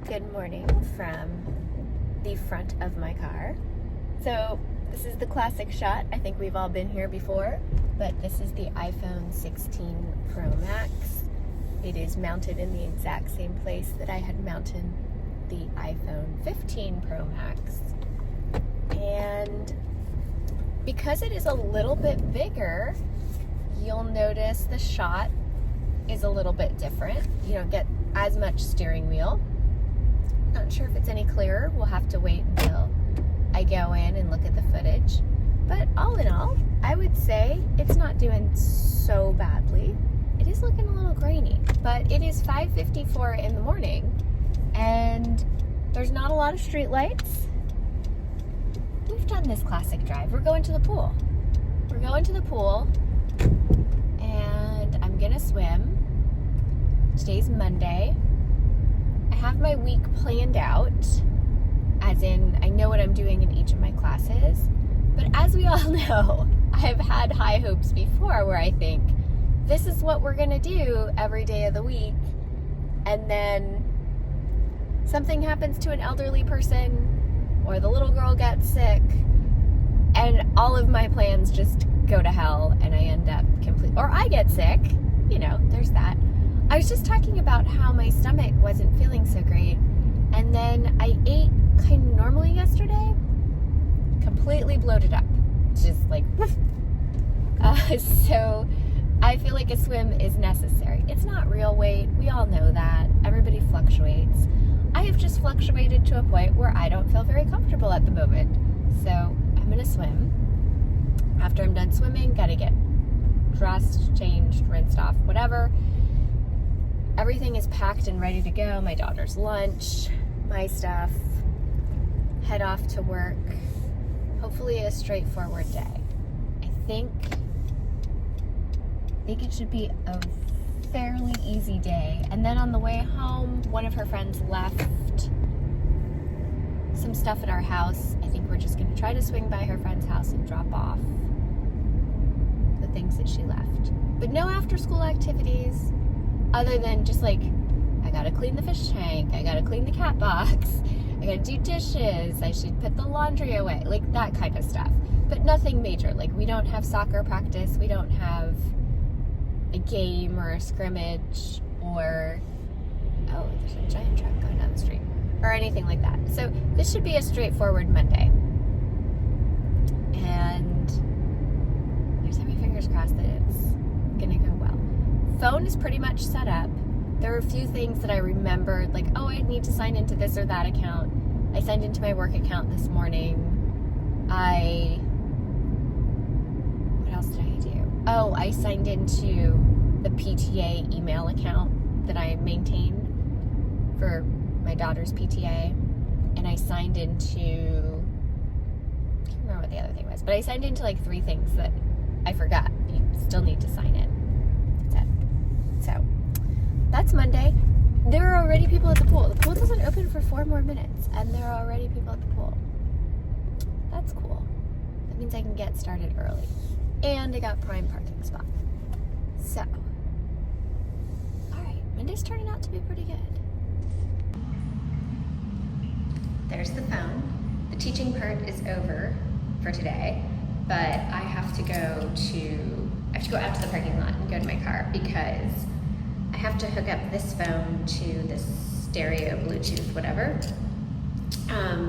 Good morning from the front of my car. So this is the classic shot. I think we've all been here before, but this is the iPhone 16 Pro Max. It is mounted in the exact same place that I had mounted the iPhone 15 Pro Max. And because it is a little bit bigger, you'll notice the shot is a little bit different. You don't get as much steering wheel. Not sure if it's any clearer. We'll have to wait until I go in and look at the footage. But all in all, I would say it's not doing so badly. It is looking a little grainy, but it is 5:54 in the morning and there's not a lot of street lights. We've done this classic drive. We're going to the pool. We're going to the pool and I'm gonna swim. Today's Monday. I have my week planned out, as in I know what I'm doing in each of my classes, but as we all know, I've had high hopes before where I think this is what we're gonna do every day of the week, and then something happens to an elderly person or the little girl gets sick and all of my plans just go to hell and I end up or I get sick, there's that. I was just talking about how my stomach wasn't feeling so great, and then I ate kind of normally yesterday, completely bloated up, just like woof. So I feel like a swim is necessary. It's not real weight, we all know that, everybody fluctuates. I have just fluctuated to a point where I don't feel very comfortable at the moment, so I'm gonna swim. After I'm done swimming, gotta get dressed, changed, rinsed off, whatever. Everything is packed and ready to go. My daughter's lunch, my stuff, head off to work. Hopefully a straightforward day. I think it should be a fairly easy day. And then on the way home, one of her friends left some stuff at our house. I think we're just gonna try to swing by her friend's house and drop off the things that she left. But no after school activities. Other than just I gotta clean the fish tank, I gotta clean the cat box, I gotta do dishes, I should put the laundry away, that kind of stuff. But nothing major. We don't have soccer practice, we don't have a game or a scrimmage or, oh, there's a giant truck going down the street, or anything like that. So this should be a straightforward Monday. And I just have my fingers crossed that it's gonna go well. Phone is pretty much set up. There are a few things that I remembered, I need to sign into this or that account. I signed into my work account this morning. What else did I do? Oh, I signed into the PTA email account that I maintain for my daughter's PTA. And I signed into, I can't remember what the other thing was, but I signed into 3 things that I forgot. You still need to sign in. So, that's Monday. There are already people at the pool. The pool doesn't open for 4 more minutes, and there are already people at the pool. That's cool. That means I can get started early. And I got prime parking spot. So, alright, Monday's turning out to be pretty good. There's the phone. The teaching part is over for today, but I have to go out to the parking lot and go to my car because I have to hook up this phone to this stereo, Bluetooth, whatever,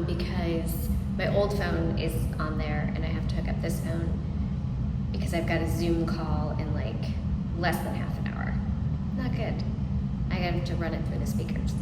because my old phone is on there and I have to hook up this phone because I've got a Zoom call in less than half an hour. Not good. I have to run it through the speakers.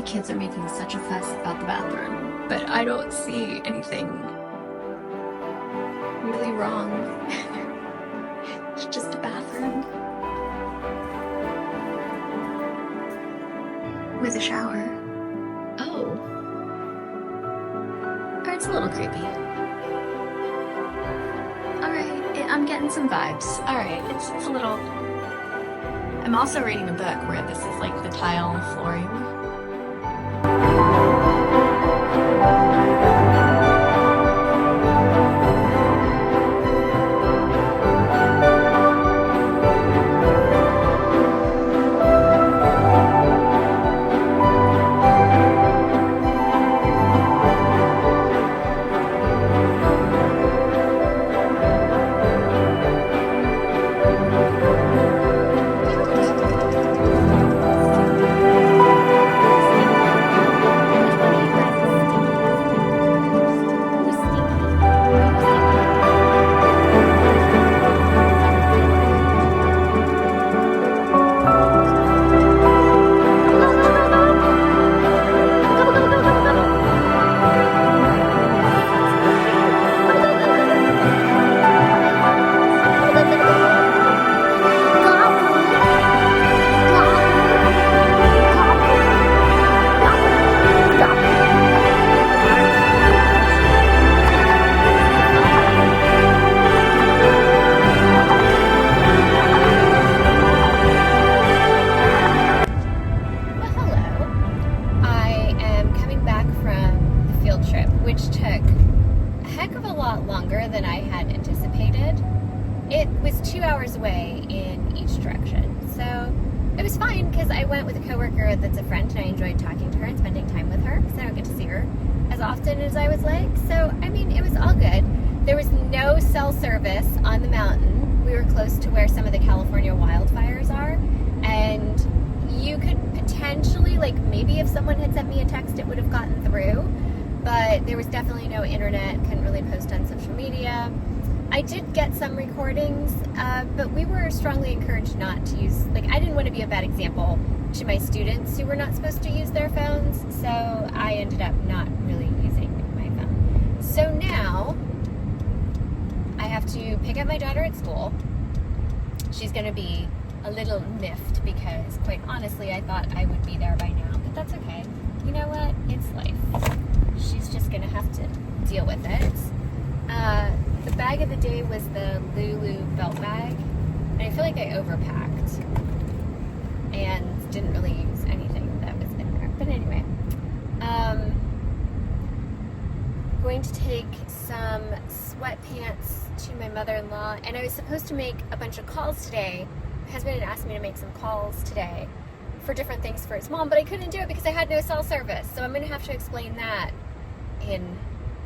Kids are making such a fuss about the bathroom, but I don't see anything really wrong. It's just a bathroom. With a shower. Oh. Or it's a little creepy. Alright, I'm getting some vibes. Alright, it's a little... I'm also reading a book where this is like the tile flooring. Than I had anticipated. It was 2 hours away in each direction, so it was fine because I went with a coworker that's a friend and I enjoyed talking to her and spending time with her because I don't get to see her as often as I would like. So I mean, it was all good. There was no cell service on the mountain. We were close to where some of the California wildfires are, and you could potentially, like, maybe if someone had sent me a text it would have gotten through, but there was definitely no internet, couldn't really post on social media. I did get some recordings, but we were strongly encouraged not to use, like, I didn't want to be a bad example to my students who were not supposed to use their phones, so I ended up not really using my phone. So now, I have to pick up my daughter at school. She's going to be a little miffed because, quite honestly, I thought I would be there by now, but that's okay. You know what? It's life. She's just gonna have to deal with it. The bag of the day was the Lulu belt bag, and I feel like I overpacked and didn't really use anything that was in there. But anyway, going to take some sweatpants to my mother-in-law, and I was supposed to make a bunch of calls today. My husband had asked me to make some calls today for different things for his mom, but I couldn't do it because I had no cell service. So I'm gonna have to explain that in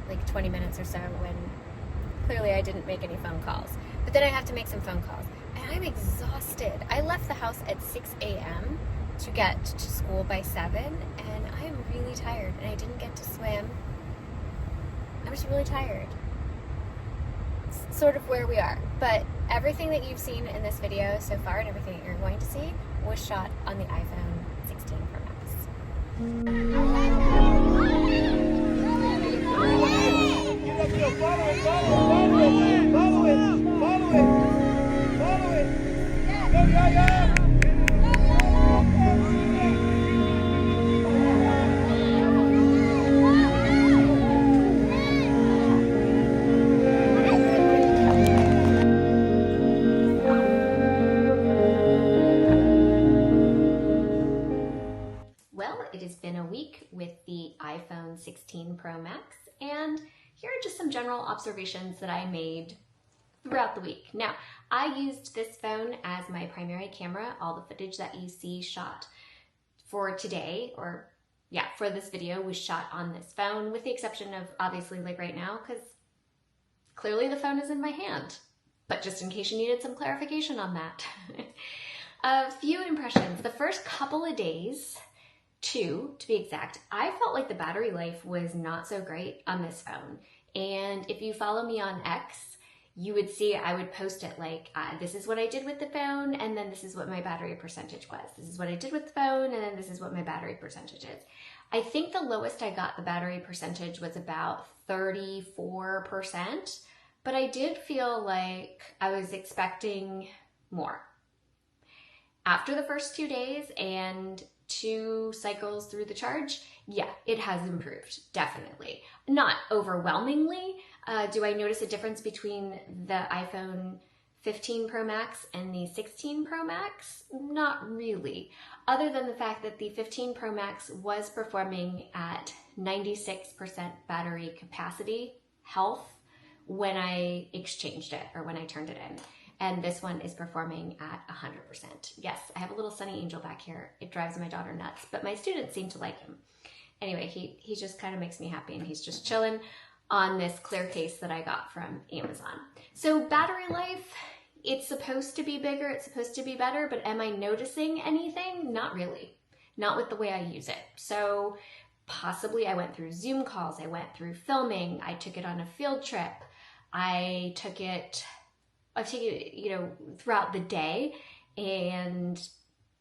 like 20 minutes or so, when clearly I didn't make any phone calls. But then I have to make some phone calls, and I'm exhausted. I left the house at 6 a.m. to get to school by 7, and I am really tired, and I didn't get to swim. I was really tired. It's sort of where we are, but everything that you've seen in this video so far and everything that you're going to see was shot on the iPhone 16 Pro Max. Well, it has been a week with the iPhone 16 Pro Max, and here are just some general observations that I made throughout the week. Now, I used this phone as my primary camera. All the footage that you see shot for today, or yeah, for this video, was shot on this phone, with the exception of obviously like right now, because clearly the phone is in my hand. But just in case you needed some clarification on that. A few impressions. The first couple of days, 2 to be exact, I felt like the battery life was not so great on this phone. And if you follow me on X, you would see I would post it like, this is what I did with the phone, and then this is what my battery percentage was. This is what I did with the phone, and then this is what my battery percentage is. I think the lowest I got the battery percentage was about 34%, but I did feel like I was expecting more. After the first 2 days and 2 cycles through the charge, yeah, it has improved, definitely. Not overwhelmingly. Do I notice a difference between the iPhone 15 Pro Max and the 16 Pro Max? Not really, other than the fact that the 15 Pro Max was performing at 96% battery capacity health when I exchanged it or when I turned it in. And this one is performing at 100%. Yes, I have a little Sunny Angel back here. It drives my daughter nuts, but my students seem to like him. Anyway, he just kind of makes me happy, and he's just chilling on this clear case that I got from Amazon. So battery life, it's supposed to be bigger, it's supposed to be better, but am I noticing anything? Not really. Not with the way I use it. So possibly I went through Zoom calls, I went through filming, I took it on a field trip, I take it, throughout the day, and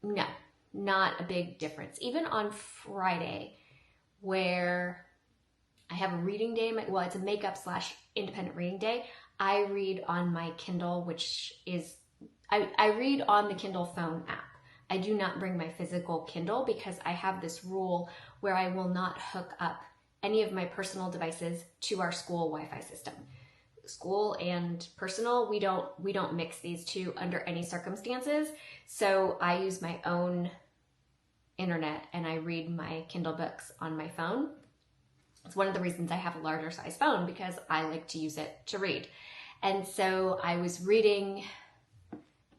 no, not a big difference. Even on Friday, where I have a reading day, well, it's a makeup / independent reading day, I read on my Kindle, which is, I read on the Kindle phone app. I do not bring my physical Kindle because I have this rule where I will not hook up any of my personal devices to our school Wi-Fi system. School and personal, we don't mix these two under any circumstances. So I use my own internet and I read my Kindle books on my phone. It's one of the reasons I have a larger size phone, because I like to use it to read. And so I was reading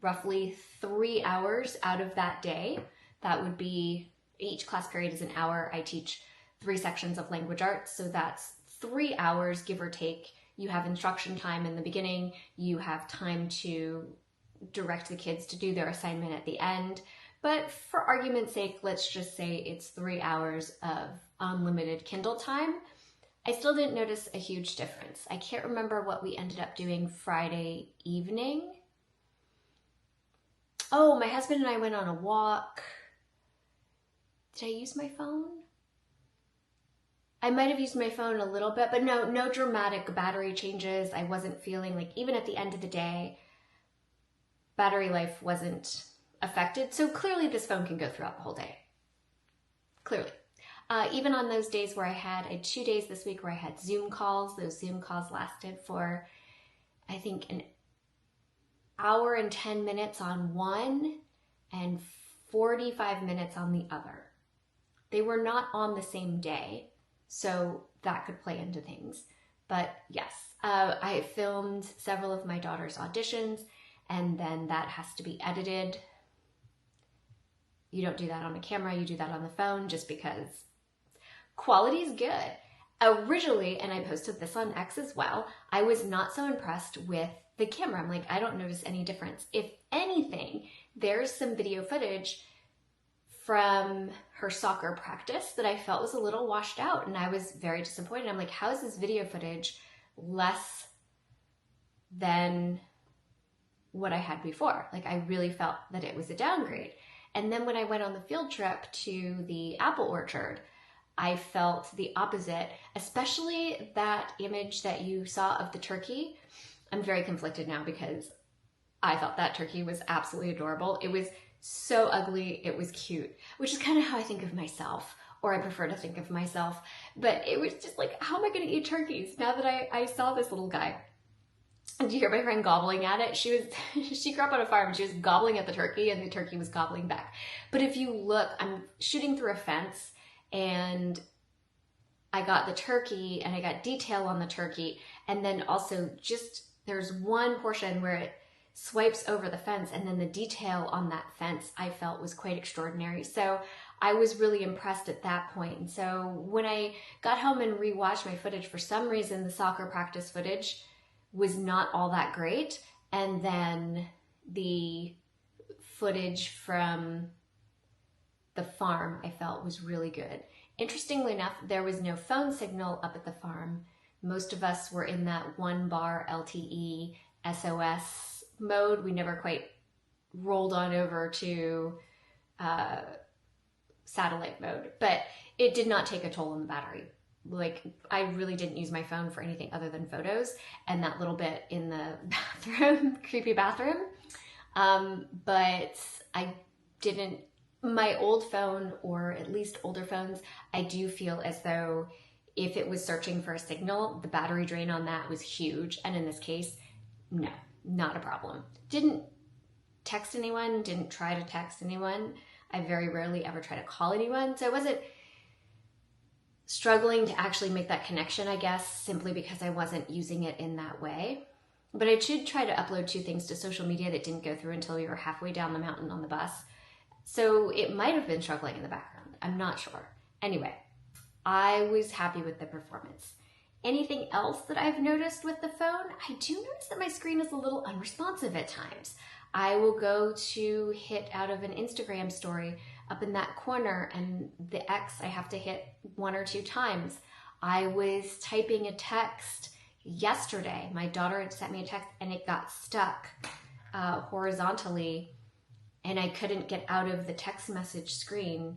roughly 3 hours out of that day. That would be, each class period is an hour. I teach 3 sections of language arts. So that's 3 hours, give or take. You have instruction time in the beginning. You have time to direct the kids to do their assignment at the end. But for argument's sake, let's just say it's 3 hours of unlimited Kindle time. I still didn't notice a huge difference. I can't remember what we ended up doing Friday evening. Oh, my husband and I went on a walk. Did I use my phone? I might have used my phone a little bit, but no dramatic battery changes. I wasn't feeling like, even at the end of the day, battery life wasn't affected. So clearly this phone can go throughout the whole day. Clearly. Even on those days where I had 2 days this week where I had Zoom calls, those Zoom calls lasted for, I think, an hour and 10 minutes on one and 45 minutes on the other. They were not on the same day, so that could play into things. But yes, I filmed several of my daughter's auditions, and then that has to be edited. You don't do that on a camera, you do that on the phone, just because quality is good. Originally, and I posted this on X as well, I was not so impressed with the camera. I'm like, I don't notice any difference. If anything, there's some video footage from her soccer practice that I felt was a little washed out, and I was very disappointed. I'm like, how is this video footage less than what I had before? Like, I really felt that it was a downgrade. And then when I went on the field trip to the apple orchard, I felt the opposite, especially that image that you saw of the turkey. I'm very conflicted now because I thought that turkey was absolutely adorable. It was so ugly, it was cute, which is kind of how I think of myself, or I prefer to think of myself. But it was just like, how am I going to eat turkeys now that I saw this little guy? And you hear my friend gobbling at it? She grew up on a farm. She was gobbling at the turkey, and the turkey was gobbling back. But if you look, I'm shooting through a fence, and I got the turkey, and I got detail on the turkey, and then also just there's one portion where it swipes over the fence, and then the detail on that fence I felt was quite extraordinary. So I was really impressed at that point. And so when I got home and rewatched my footage, for some reason the soccer practice footage was not all that great, and then the footage from the farm I felt was really good. Interestingly enough, there was no phone signal up at the farm. Most of us were in that 1 bar LTE SOS mode. We never quite rolled on over to satellite mode, but it did not take a toll on the battery Like, I really didn't use my phone for anything other than photos and that little bit in the bathroom, creepy bathroom. But I didn't, my old phone, or at least older phones, I do feel as though if it was searching for a signal, the battery drain on that was huge. And in this case, no, not a problem. Didn't text anyone, didn't try to text anyone. I very rarely ever try to call anyone. So I wasn't struggling to actually make that connection, I guess, simply because I wasn't using it in that way. But I did try to upload 2 things to social media that didn't go through until we were halfway down the mountain on the bus. So it might have been struggling in the background. I'm not sure. Anyway, I was happy with the performance. Anything else that I've noticed with the phone? I do notice that my screen is a little unresponsive at times. I will go to hit out of an Instagram story up in that corner, and the X I have to hit 1 or 2 times. I was typing a text yesterday. My daughter had sent me a text and it got stuck horizontally, and I couldn't get out of the text message screen.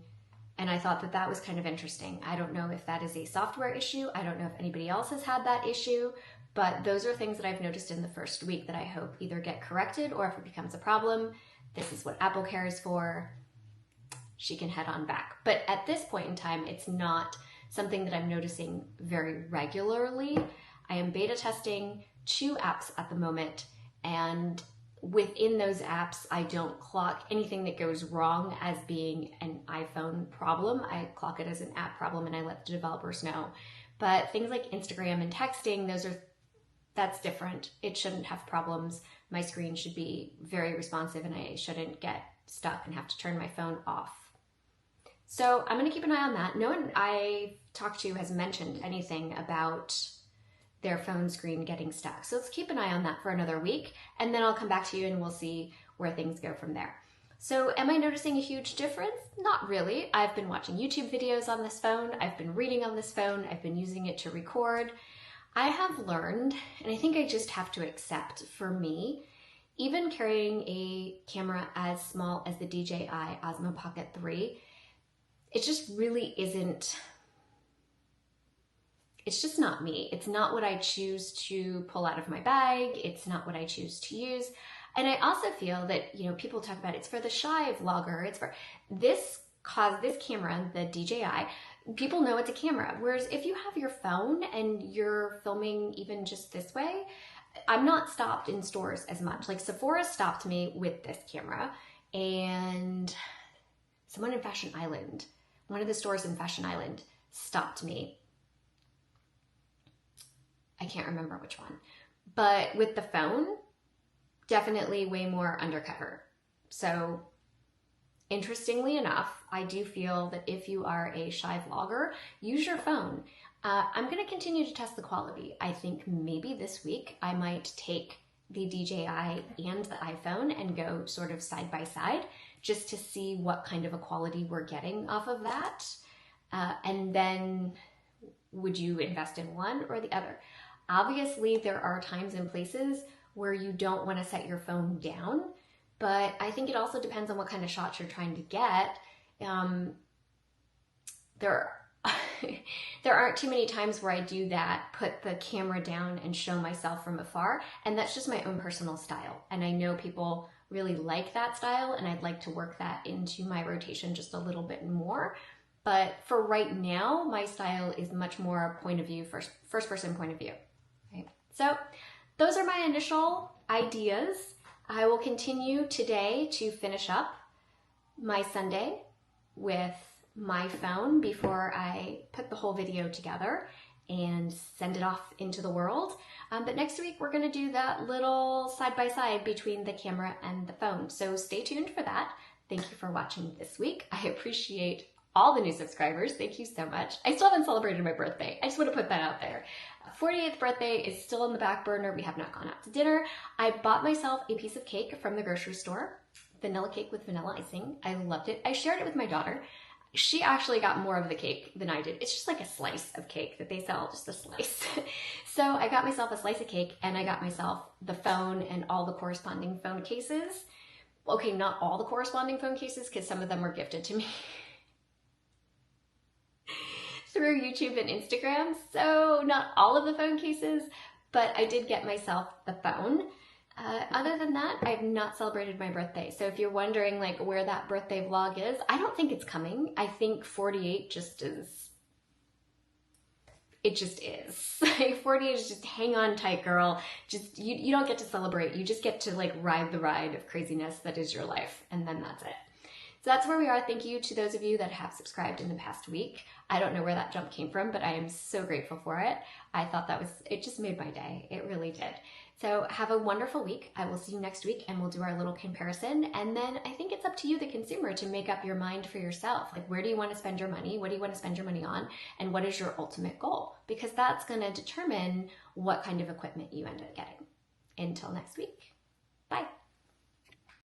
And I thought that that was kind of interesting. I don't know if that is a software issue. I don't know if anybody else has had that issue, but those are things that I've noticed in the first week that I hope either get corrected, or if it becomes a problem, this is what Apple Care is for. She can head on back. But at this point in time, it's not something that I'm noticing very regularly. I am beta testing 2 apps at the moment, and within those apps, I don't clock anything that goes wrong as being an iPhone problem. I clock it as an app problem, and I let the developers know. But things like Instagram and texting, that's different. It shouldn't have problems. My screen should be very responsive, and I shouldn't get stuck and have to turn my phone off. So I'm gonna keep an eye on that. No one I talked to has mentioned anything about their phone screen getting stuck. So let's keep an eye on that for another week, and then I'll come back to you and we'll see where things go from there. So am I noticing a huge difference? Not really. I've been watching YouTube videos on this phone. I've been reading on this phone. I've been using it to record. I have learned, and I think I just have to accept, for me, even carrying a camera as small as the DJI Osmo Pocket 3, it just really isn't, it's just not me. It's not what I choose to pull out of my bag. It's not what I choose to use. And I also feel that, people talk about it's for the shy vlogger. It's for this camera, the DJI, people know it's a camera. Whereas if you have your phone and you're filming even just this way, I'm not stopped in stores as much. Like Sephora stopped me with this camera, and someone in Fashion Island, one of the stores in Fashion Island, stopped me. I can't remember which one. But with the phone, definitely way more undercover. So interestingly enough, I do feel that if you are a shy vlogger, use your phone. I'm going to continue to test the quality. I think maybe this week I might take the DJI and the iPhone and go sort of side by side just to see what kind of a quality we're getting off of that. And then would you invest in one or the other? Obviously, there are times and places where you don't want to set your phone down, but I think it also depends on what kind of shots you're trying to get. There aren't too many times where I do that, put the camera down and show myself from afar, and that's just my own personal style. And I know people really like that style, and I'd like to work that into my rotation just a little bit more. But for right now, my style is much more point of view, first person point of view. Right? So those are my initial ideas. I will continue today to finish up my Sunday with my phone before I put the whole video together and send it off into the world. But next week we're going to do that little side-by-side between the camera and the phone. So stay tuned for that. Thank you for watching this week. I appreciate all the new subscribers. Thank you so much. I still haven't celebrated my birthday. I just want to put that out there. 48th birthday is still on the back burner. We have not gone out to dinner. I bought myself a piece of cake from the grocery store, vanilla cake with vanilla icing. I loved it. I shared it with my daughter. She actually got more of the cake than I did. It's just like a slice of cake that they sell, just a slice. So I got myself a slice of cake, and I got myself the phone and all the corresponding phone cases. Okay, not all the corresponding phone cases, because some of them were gifted to me. through YouTube and Instagram. So not all of the phone cases, but I did get myself the phone. Other than that, I've not celebrated my birthday. So if you're wondering like where that birthday vlog is, I don't think it's coming. I think 48 just is. It just is. Like 48 is just hang on tight, girl. Just you don't get to celebrate. You just get to like ride the ride of craziness that is your life, and then that's it. So that's where we are. Thank you to those of you that have subscribed in the past week. I don't know where that jump came from, but I am so grateful for it. I thought it just made my day. It really did. So have a wonderful week. I will see you next week and we'll do our little comparison. And then I think it's up to you, the consumer, to make up your mind for yourself. Like, where do you want to spend your money? What do you want to spend your money on? And what is your ultimate goal? Because that's going to determine what kind of equipment you end up getting. Until next week.